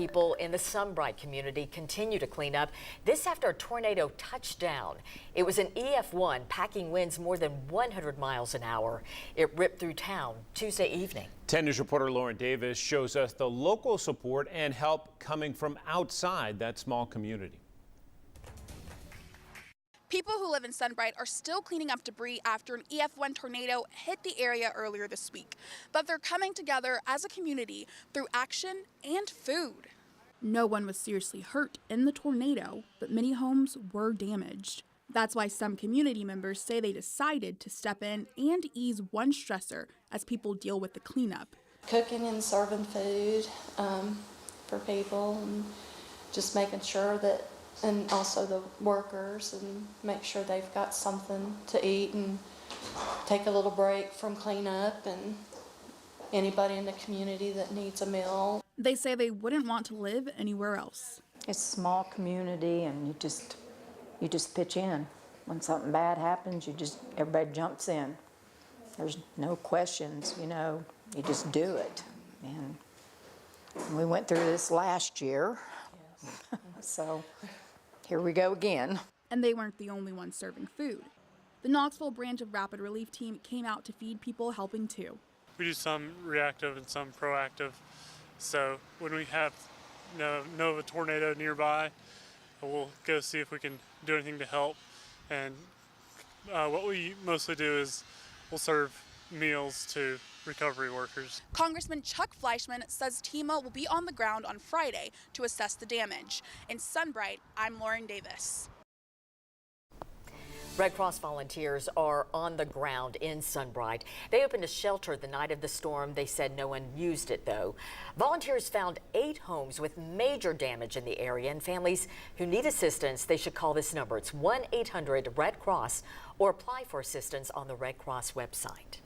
People in the Sunbright community continue to clean up. This after a tornado touched down. It was an EF1 packing winds more than 100 miles an hour. It ripped through town Tuesday evening. 10 News reporter Lauren Davis shows us the local support and help coming from outside that small community. People who live in Sunbright are still cleaning up debris after an EF1 tornado hit the area earlier this week. But they're coming together as a community through action and food. No one was seriously hurt in the tornado, but many homes were damaged. That's why some community members say they decided to step in and ease one stressor as people deal with the cleanup. Cooking and serving food for people and just making sure that, and also the workers, and make sure they've got something to eat and take a little break from cleanup, and anybody in the community that needs a meal. They say they wouldn't want to live anywhere else. It's a small community, and you just pitch in. When something bad happens, everybody jumps in. There's no questions, you just do it. And we went through this last year, so here we go again. And they weren't the only ones serving food. The Knoxville branch of Rapid Relief Team came out to feed people helping too. We do some reactive and some proactive. So when we have know of a tornado nearby, we'll go see if we can do anything to help. And what we mostly do is we'll serve meals to recovery workers. Congressman Chuck Fleischman says TEMA will be on the ground on Friday to assess the damage. In Sunbright, I'm Lauren Davis. Red Cross volunteers are on the ground in Sunbright. They opened a shelter the night of the storm. They said no one used it, though. Volunteers found 8 homes with major damage in the area, and families who need assistance, they should call this number. It's 1-800-RED-CROSS or apply for assistance on the Red Cross website.